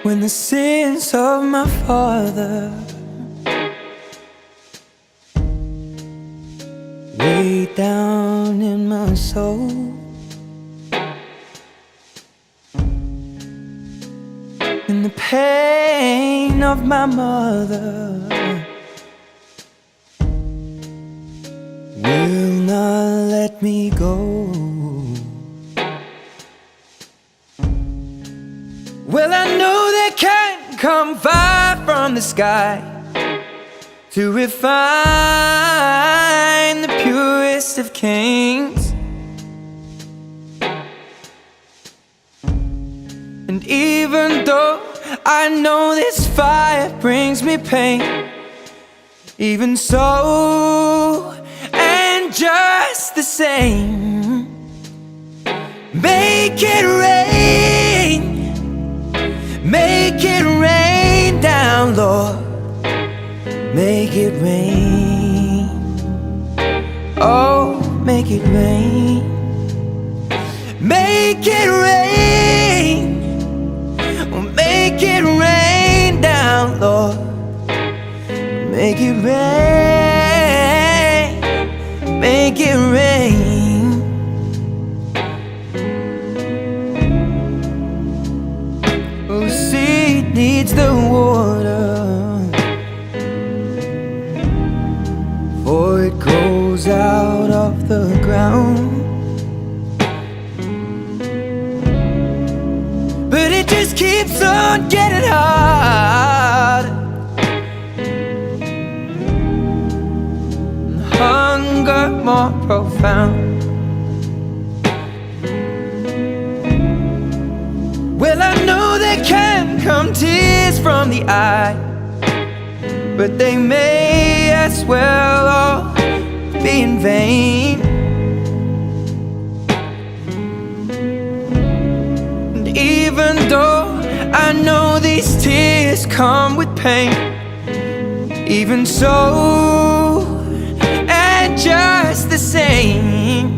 when the sins of my father way down in my soul. And the pain of my mother will not let me go. Well, I know they can't come far from the sky to refine the purest of kings. And even though I know this fire brings me pain, even so, and just the same, make it rain. Make it rain down, Lord. Make it rain. Oh, make it rain. Make it rain. Oh, make it rain down, Lord. Make it rain. Make it rain. Oh, seed needs the water, for it grows out of the ground. But it just keeps on getting hard, and hunger more profound. Well, I know there can come tears from the eye, but they may as well all be in vain. And even though I know these tears come with pain, even so, and just the same,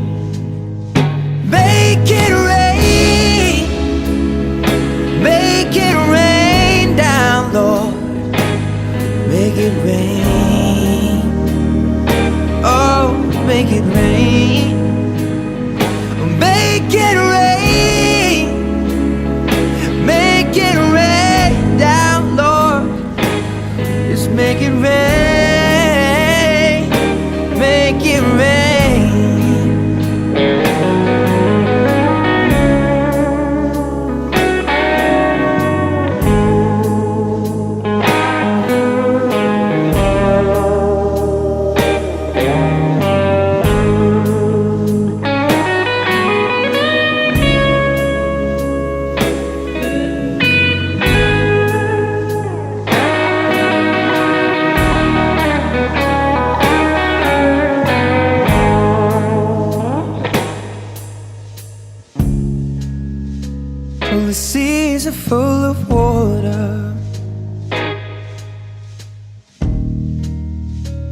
make it rain. Make it rain down, Lord. Make it rain. Oh, make it rain. Make it rain. Make it rain down, Lord. Just make it rain. Make it rain. Well, the seas are full of water,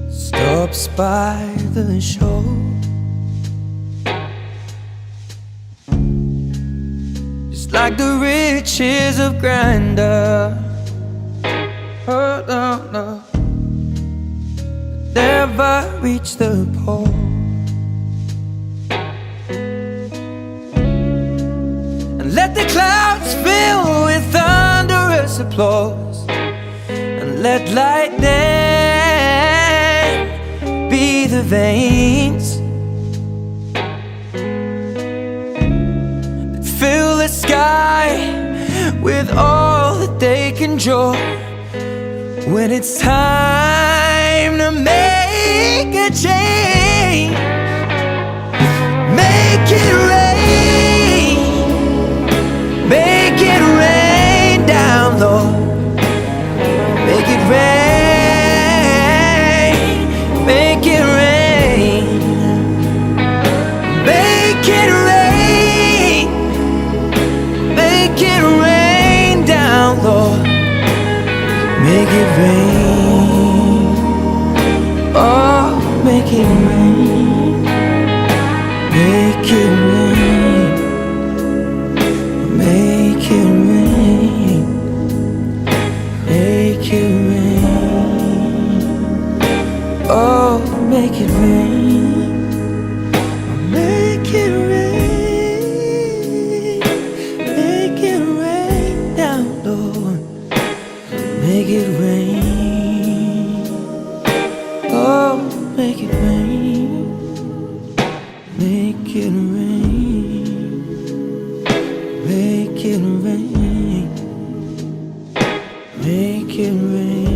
stops by the shore. Just like the riches of grandeur, oh no, no, never reach the pole. Let the clouds fill with thunderous applause, and let lightning be the veins that fill the sky with all that they can draw. When it's time to make a change, make it rain. Make it rain down, Lord. Make it rain. Make it rain. Make it rain. Make it rain down, Lord. Make it rain. Oh, make it rain. Make it rain. Make it rain. make it rain. Oh, make it rain. Make it rain. Make it rain. Make it rain.